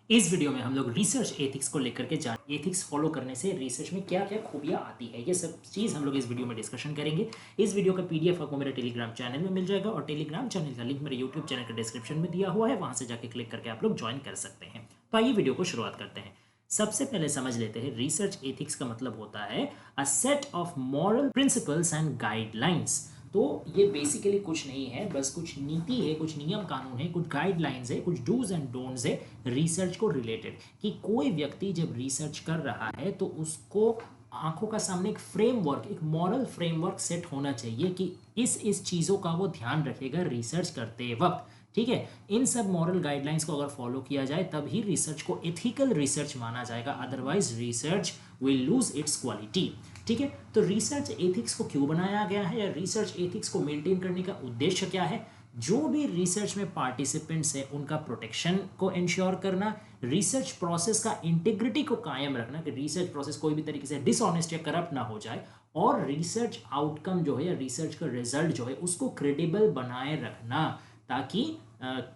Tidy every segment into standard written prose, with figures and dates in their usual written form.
इस वीडियो में हम लोग रिसर्च एथिक्स को लेकर के जान एथिक्स फॉलो करने से रिसर्च में क्या क्या खूबियां आती है, ये सब चीज़ हम लोग इस वीडियो में डिस्कशन करेंगे। इस वीडियो का पीडीएफ आपको मेरे टेलीग्राम चैनल में मिल जाएगा और टेलीग्राम चैनल का लिंक मेरे यूट्यूब चैनल के डिस्क्रिप्शन में दिया हुआ है, वहां से जाके क्लिक करके आप लोग ज्वाइन कर सकते हैं। तो आइए वीडियो को शुरुआत करते हैं। सबसे पहले समझ लेते हैं रिसर्च एथिक्स का मतलब होता है a set of moral principles and guidelines. तो ये बेसिकली कुछ नहीं है, बस कुछ नीति है, कुछ नियम कानून है, कुछ गाइडलाइंस है, कुछ डूज एंड डोंट्स है रिसर्च को रिलेटेड। कि कोई व्यक्ति जब रिसर्च कर रहा है तो उसको आंखों का सामने एक फ्रेमवर्क, एक मॉरल फ्रेमवर्क सेट होना चाहिए कि इस चीज़ों का वो ध्यान रखेगा रिसर्च करते वक्त। ठीक है, इन सब मॉरल गाइडलाइंस को अगर फॉलो किया जाए तभी रिसर्च को एथिकल रिसर्च माना जाएगा, otherwise research will lose its quality. ठीक है, तो रिसर्च एथिक्स को क्यों बनाया गया है या रिसर्च एथिक्स को मेंटेन करने का उद्देश्य क्या है? जो भी रिसर्च में पार्टिसिपेंट्स है उनका प्रोटेक्शन को इंश्योर करना, रिसर्च प्रोसेस का इंटीग्रिटी को कायम रखना कि रिसर्च प्रोसेस कोई भी तरीके से डिसऑनेस्ट या करप्ट ना हो जाए, और रिसर्च आउटकम जो है या रिसर्च का रिजल्ट जो है उसको क्रेडिबल बनाए रखना, ताकि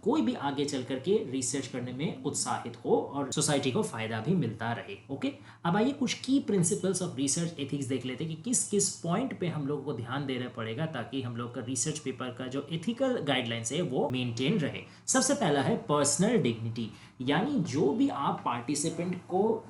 कोई भी आगे चल करके रिसर्च करने में उत्साहित हो और सोसाइटी को फायदा भी मिलता रहे। ओके, अब आइए कुछ की प्रिंसिपल्स ऑफ रिसर्च एथिक्स देख लेते हैं कि किस किस पॉइंट पे हम लोगों को ध्यान देना पड़ेगा ताकि हम लोग का रिसर्च पेपर का जो एथिकल गाइडलाइंस है वो मेंटेन रहे। सबसे पहला है पर्सनल डिग्निटी, यानी जो भी आप पार्टिसिपेंट को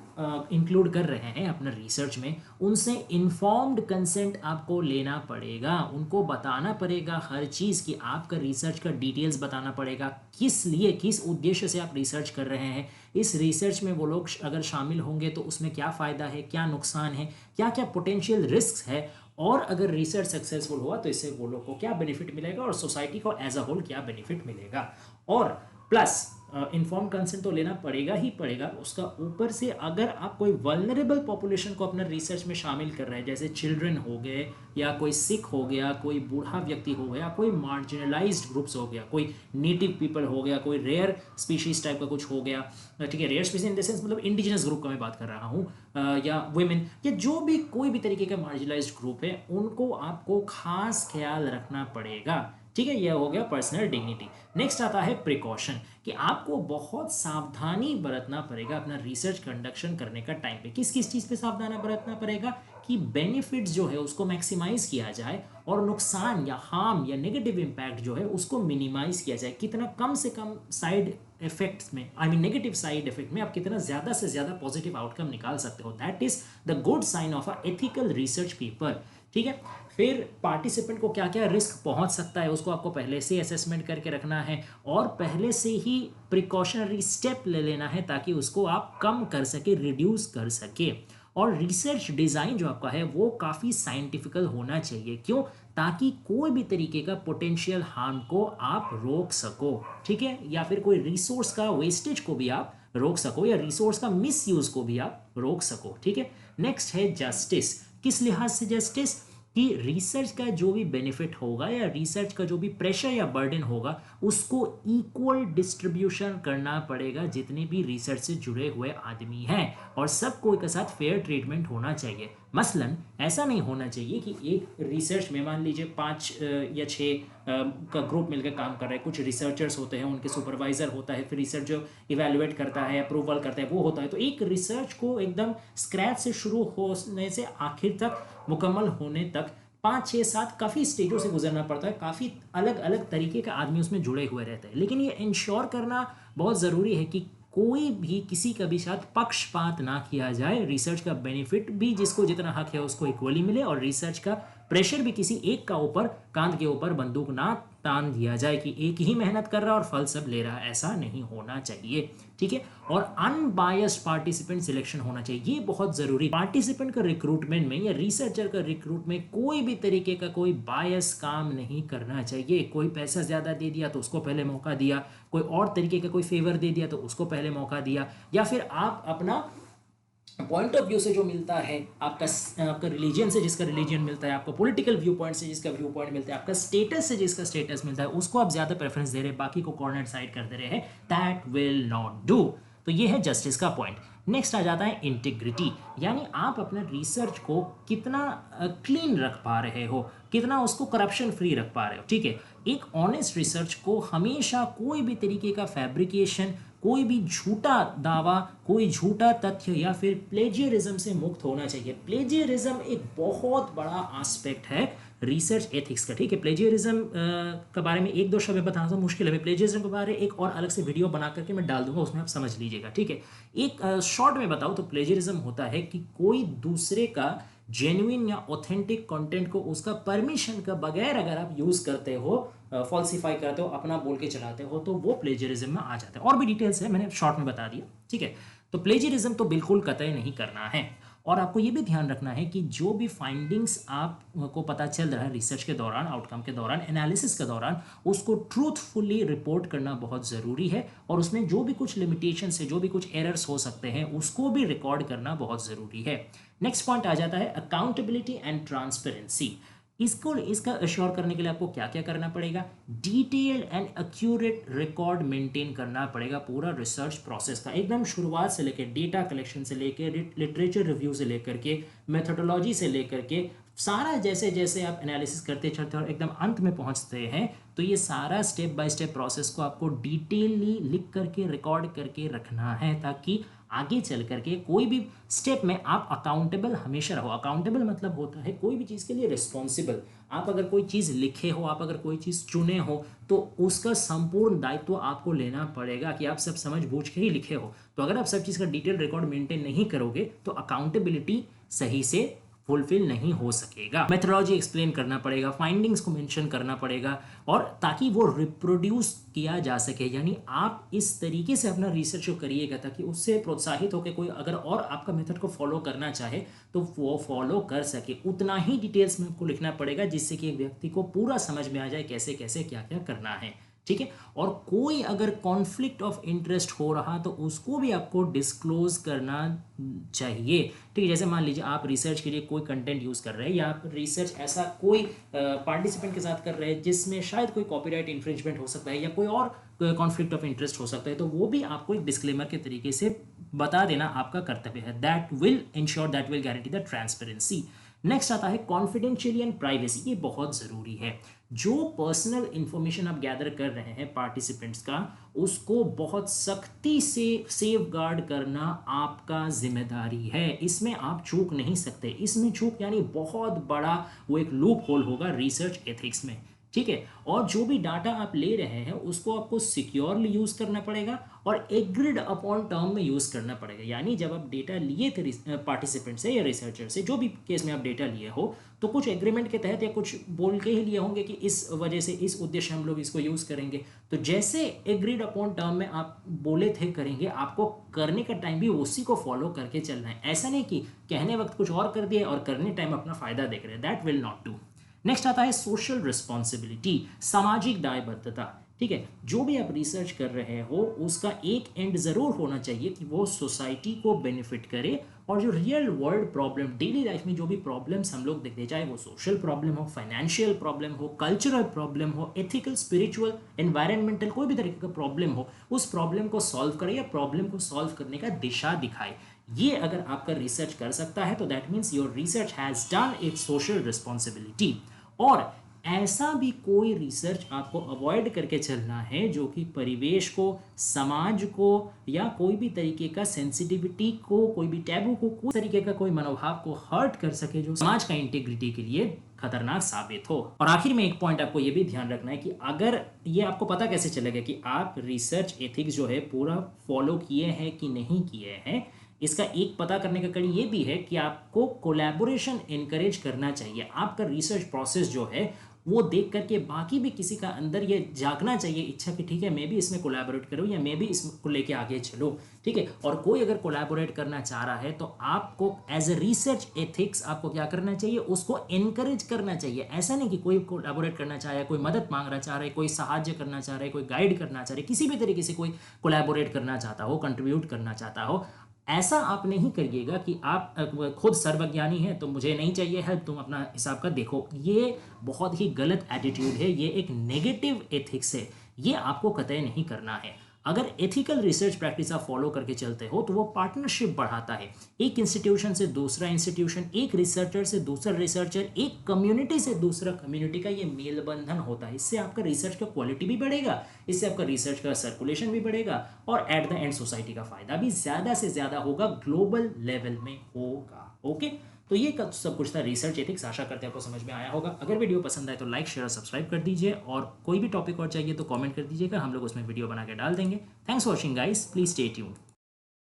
इंक्लूड कर रहे हैं अपना रिसर्च में, उनसे इन्फॉर्म्ड कंसेंट आपको लेना पड़ेगा, उनको बताना पड़ेगा हर चीज़ की, आपका रिसर्च का डिटेल्स बताना पड़ेगा, किस लिए, किस उद्देश्य से आप रिसर्च कर रहे हैं, इस रिसर्च में वो लोग अगर शामिल होंगे तो उसमें क्या फ़ायदा है, क्या नुकसान है, क्या क्या पोटेंशियल रिस्क है, और अगर रिसर्च सक्सेसफुल हुआ तो इससे वो लोग को क्या बेनिफिट मिलेगा और सोसाइटी को एज अ होल क्या बेनिफिट मिलेगा। और प्लस इन्फॉर्म कंसेंट तो लेना पड़ेगा ही पड़ेगा, उसका ऊपर से अगर आप कोई वल्नरेबल पॉपुलेशन को अपना रिसर्च में शामिल कर रहे हैं, जैसे चिल्ड्रन हो गए या कोई सिख हो गया, कोई बूढ़ा व्यक्ति हो गया, कोई मार्जिनलाइज्ड ग्रुप्स हो गया, कोई नेटिव पीपल हो गया, कोई रेयर स्पीशीज टाइप का कुछ हो गया, ठीक है, rare species in the sense मतलब इंडिजिनस ग्रुप का मैं बात कर रहा हूँ, या वुमेन, या जो भी कोई भी तरीके का मार्जिनलाइज्ड ग्रुप है, उनको आपको खास ख्याल रखना पड़ेगा। ठीक है, यह हो गया पर्सनल डिग्निटी। नेक्स्ट आता है प्रिकॉशन, कि आपको बहुत सावधानी बरतना पड़ेगा अपना रिसर्च कंडक्शन करने का टाइम पे। किस किस चीज़ पे सावधानी बरतना पड़ेगा कि बेनिफिट्स जो है उसको मैक्सिमाइज किया जाए और नुकसान या हार्म या नेगेटिव इम्पैक्ट जो है उसको मिनिमाइज किया जाए। कितना कम से कम साइड इफेक्ट्स में, I mean negative side effect में आप कितना ज़्यादा से ज़्यादा पॉजिटिव आउटकम निकाल सकते हो, that is the good sign of a ethical research paper. ठीक है, फिर पार्टिसिपेंट को क्या क्या रिस्क पहुंच सकता है उसको आपको पहले से असेसमेंट करके रखना है और पहले से ही प्रिकॉशनरी स्टेप ले लेना है ताकि उसको आप कम कर सके, रिड्यूस कर सके। और रिसर्च डिज़ाइन जो आपका है वो काफ़ी साइंटिफिकल होना चाहिए। क्यों? ताकि कोई भी तरीके का पोटेंशियल हार्म को आप रोक सको, ठीक है, या फिर कोई रिसोर्स का वेस्टेज को भी आप रोक सको या रिसोर्स का मिसयूज को भी आप रोक सको। ठीक है, नेक्स्ट है जस्टिस। किस लिहाज से जस्टिस? कि रिसर्च का जो भी बेनिफिट होगा या रिसर्च का जो भी प्रेशर या बर्डन होगा उसको इक्वल डिस्ट्रीब्यूशन करना पड़ेगा जितने भी रिसर्च से जुड़े हुए आदमी हैं, और सबको एक साथ फेयर ट्रीटमेंट होना चाहिए। मसलन ऐसा नहीं होना चाहिए कि एक रिसर्च में मान लीजिए 5 या 6 का ग्रुप मिलकर काम कर रहे हैं, कुछ रिसर्चर्स होते हैं, उनके सुपरवाइजर होता है, फिर रिसर्च जो इवेलुएट करता है, अप्रूवल करता है वो होता है। तो एक रिसर्च को एकदम स्क्रैच से शुरू होने से आखिर तक, मुकम्मल होने तक 5 6 7 काफ़ी स्टेजों से गुजरना पड़ता है, काफ़ी अलग अलग तरीके के आदमी उसमें जुड़े हुए रहते हैं। लेकिन ये इंश्योर करना बहुत ज़रूरी है कि कोई भी किसी का भी साथ पक्षपात ना किया जाए, रिसर्च का बेनिफिट भी जिसको जितना हक है उसको इक्वली मिले, और रिसर्च का प्रेशर भी किसी एक का ऊपर, कांध के ऊपर बंदूक ना तान दिया जाए कि एक ही मेहनत कर रहा है और फल सब ले रहा है, ऐसा नहीं होना चाहिए। ठीक है, और अनबायस्ड पार्टिसिपेंट सिलेक्शन होना चाहिए, ये बहुत जरूरी। पार्टिसिपेंट का रिक्रूटमेंट में या रिसर्चर का रिक्रूट में कोई भी तरीके का कोई बायस काम नहीं करना चाहिए। कोई पैसा ज्यादा दे दिया तो उसको पहले मौका दिया, कोई और तरीके का कोई फेवर दे दिया तो उसको पहले मौका दिया, या फिर आप अपना पॉइंट ऑफ व्यू से जो मिलता है, आपका आपका रिलीजन से जिसका रिलीजन मिलता है, आपका पॉलिटिकल व्यू पॉइंट से जिसका व्यू पॉइंट मिलता है, आपका स्टेटस से जिसका स्टेटस मिलता है, उसको आप ज्यादा प्रेफरेंस दे रहे हैं, बाकी को कॉर्नर साइड कर दे रहे हैं, दैट विल नॉट डू। तो ये है जस्टिस का पॉइंट। नेक्स्ट आ जाता है इंटीग्रिटी, यानी आप अपने रिसर्च को कितना क्लीन रख पा रहे हो, कितना उसको करप्शन फ्री रख पा रहे हो। ठीक है, एक ऑनेस्ट रिसर्च को हमेशा कोई भी तरीके का फैब्रिकेशन, कोई भी झूठा दावा, कोई झूठा तथ्य या फिर प्लेजियरिज्म से मुक्त होना चाहिए। प्लेजियरिज्म एक बहुत बड़ा एस्पेक्ट है रिसर्च एथिक्स का, ठीक है। प्लेजियरिज्म के बारे में एक दो शब्द बताना तो मुश्किल है, प्लेजियरिज्म के बारे में एक और अलग से वीडियो बना करके मैं डाल दूंगा, उसमें आप समझ लीजिएगा, ठीक है। एक शॉर्ट में बताऊं तो प्लेजियरिज्म होता है कि कोई दूसरे का जेन्युइन या ऑथेंटिक कंटेंट को उसका परमिशन का बगैर अगर आप यूज करते हो, फॉल्सिफाई करते हो, अपना बोल के चलाते हो, तो वो प्लेजियरिज्म में आ जाता है। और भी डिटेल्स है, मैंने शॉर्ट में बता दिया, ठीक है। तो प्लेजियरिज्म तो बिल्कुल कतई नहीं करना है। और आपको ये भी ध्यान रखना है कि जो भी फाइंडिंग्स आपको पता चल रहा है रिसर्च के दौरान, आउटकम के दौरान, एनालिसिस के दौरान, उसको ट्रूथफुली रिपोर्ट करना बहुत ज़रूरी है। और उसमें जो भी कुछ लिमिटेशंस है, जो भी कुछ एरर्स हो सकते हैं, उसको भी रिकॉर्ड करना बहुत ज़रूरी है। नेक्स्ट पॉइंट आ जाता है अकाउंटेबिलिटी एंड ट्रांसपेरेंसी। इसका अश्योर करने के लिए आपको क्या क्या करना पड़ेगा? Detailed and accurate record maintain करना पड़ेगा पूरा रिसर्च प्रोसेस का, एकदम शुरुआत से लेकर डेटा कलेक्शन से लेकर लिटरेचर रिव्यू से लेकर के मेथोडोलॉजी से लेकर के सारा, जैसे जैसे आप एनालिसिस करते चलते और एकदम अंत में पहुंचते हैं, तो ये सारा स्टेप बाय स्टेप प्रोसेस को आपको डिटेलली लिख करके रिकॉर्ड करके रखना है, ताकि आगे चल करके कोई भी स्टेप में आप अकाउंटेबल हमेशा रहो। अकाउंटेबल मतलब होता है कोई भी चीज़ के लिए रिस्पॉन्सिबल। आप अगर कोई चीज़ लिखे हो, आप अगर कोई चीज़ चुने हो, तो उसका संपूर्ण दायित्व आपको लेना पड़ेगा कि आप सब समझ बूझ के ही लिखे हो। तो अगर आप सब चीज़ का डिटेल रिकॉर्ड मेंटेन नहीं करोगे तो अकाउंटेबिलिटी सही से फुलफिल नहीं हो सकेगा। मेथोडोलॉजी एक्सप्लेन करना पड़ेगा, फाइंडिंग्स को मेंशन करना पड़ेगा, और ताकि वो रिप्रोड्यूस किया जा सके, यानी आप इस तरीके से अपना रिसर्च करिएगा ताकि उससे प्रोत्साहित होकर कोई अगर और आपका मेथड को फॉलो करना चाहे तो वो फॉलो कर सके। उतना ही डिटेल्स में आपको लिखना पड़ेगा जिससे कि एक व्यक्ति को पूरा समझ में आ जाए कैसे कैसे क्या क्या करना है, ठीक है। और कोई अगर कॉन्फ्लिक्ट ऑफ इंटरेस्ट हो रहा तो उसको भी आपको डिस्क्लोज करना चाहिए, ठीक है। जैसे मान लीजिए आप रिसर्च के लिए कोई कंटेंट यूज़ कर रहे हैं, या आप रिसर्च ऐसा कोई पार्टिसिपेंट के साथ कर रहे हैं जिसमें शायद कोई कॉपीराइट इन्फ्रिंजमेंट हो सकता है या कोई और कॉन्फ्लिक्ट ऑफ इंटरेस्ट हो सकता है, तो वो भी आपको एक डिस्क्लेमर के तरीके से बता देना आपका कर्तव्य है। That will ensure, that will guarantee the transparency. Next आता है कॉन्फिडेंशियली एंड प्राइवेसी। ये बहुत ज़रूरी है। जो पर्सनल इंफॉर्मेशन आप गैदर कर रहे हैं पार्टिसिपेंट्स का, उसको बहुत सख्ती से सेफ गार्ड करना आपका जिम्मेदारी है। इसमें आप चूक नहीं सकते। इसमें चूक यानी बहुत बड़ा वो एक लूप होल होगा रिसर्च एथिक्स में, ठीक है। और जो भी डाटा आप ले रहे हैं उसको आपको सिक्योरली यूज़ करना पड़ेगा और एग्रीड अपॉन टर्म में यूज़ करना पड़ेगा। यानी जब आप डेटा लिए थे पार्टिसिपेंट से या रिसर्चर से, जो भी केस में आप डेटा लिए हो, तो कुछ एग्रीमेंट के तहत या कुछ बोल के ही लिए होंगे कि इस वजह से, इस उद्देश्य हम लोग इसको यूज़ करेंगे। तो जैसे एग्रीड अपॉन टर्म में आप बोले थे करेंगे, आपको करने का टाइम भी उसी को फॉलो करके चलना है। ऐसा नहीं कि कहने वक्त कुछ और कर दिया और करने टाइम अपना फ़ायदा देख रहे हैं। That will not do. Next आता है सोशल रिस्पॉन्सिबिलिटी, सामाजिक दायबद्धता, ठीक है। जो भी आप रिसर्च कर रहे हो उसका एक एंड ज़रूर होना चाहिए कि वो सोसाइटी को बेनिफिट करे, और जो real world problem, daily life में जो भी प्रॉब्लम्स हम लोग देखते हैं, चाहे वो सोशल प्रॉब्लम हो, फाइनेंशियल प्रॉब्लम हो, कल्चरल प्रॉब्लम हो, एथिकल, स्पिरिचुअल, एनवायरमेंटल, कोई भी तरीके का प्रॉब्लम हो, उस प्रॉब्लम को सॉल्व करे या प्रॉब्लम को सॉल्व करने का दिशा दिखाए। ये अगर आपका रिसर्च कर सकता है तो that means your research has done it's social responsibility. और ऐसा भी कोई रिसर्च आपको अवॉइड करके चलना है जो कि परिवेश को, समाज को, या कोई भी तरीके का सेंसिटिविटी को, कोई भी टैबू को, कोई तरीके का कोई मनोभाव को हर्ट कर सके, जो समाज का इंटीग्रिटी के लिए खतरनाक साबित हो। और आखिर में एक पॉइंट आपको ये भी ध्यान रखना है कि अगर ये आपको पता कैसे चलेगा कि आप रिसर्च एथिक्स जो है पूरा फॉलो किए हैं कि नहीं किए हैं, इसका एक पता करने का कड़ी ये भी है कि आपको कोलैबोरेशन एनकरेज करना चाहिए। आपका रिसर्च प्रोसेस जो है वो देख करके बाकी भी किसी का अंदर ये जागना चाहिए इच्छा कि ठीक है मैं भी इसमें कोलैबोरेट करूँ या मैं भी इसको लेके आगे चलूँ, ठीक है। और कोई अगर कोलैबोरेट करना चाह रहा है तो आपको एज ए रिसर्च एथिक्स आपको क्या करना चाहिए, उसको एनकरेज करना चाहिए। ऐसा नहीं कि कोई कोलैबोरेट करना चाह रहा है, कोई मदद मांग रहा चाह रहा है, कोई सहायता करना चाह रहा है, कोई गाइड करना चाह रहा है, किसी भी तरीके से कोई कोलैबोरेट करना चाहता हो, कंट्रीब्यूट करना चाहता हो, ऐसा आप नहीं करिएगा कि आप खुद सर्वज्ञानी हैं तो मुझे नहीं चाहिए हेल्प, तुम अपना हिसाब का देखो। ये बहुत ही गलत एटीट्यूड है, ये एक नेगेटिव एथिक्स है, ये आपको कतई नहीं करना है। अगर एथिकल रिसर्च प्रैक्टिस आप फॉलो करके चलते हो तो वो पार्टनरशिप बढ़ाता है, एक इंस्टीट्यूशन से दूसरा इंस्टीट्यूशन, एक रिसर्चर से दूसरा रिसर्चर, एक कम्युनिटी से दूसरा कम्युनिटी का ये मेल बंधन होता है। इससे आपका रिसर्च का क्वालिटी भी बढ़ेगा, इससे आपका रिसर्च का सर्कुलेशन भी बढ़ेगा और एट द एंड सोसाइटी का फायदा भी ज़्यादा से ज़्यादा होगा, ग्लोबल लेवल में होगा। ओके, तो ये सब कुछ था रिसर्च एथिक्स। आशा करते हैं आपको समझ में आया होगा। अगर वीडियो पसंद आए तो लाइक शेयर और सब्सक्राइब कर दीजिए, और कोई भी टॉपिक और चाहिए तो कमेंट कर दीजिएगा, हम लोग उसमें वीडियो बना के डाल देंगे। Thanks for watching guys, please stay tuned.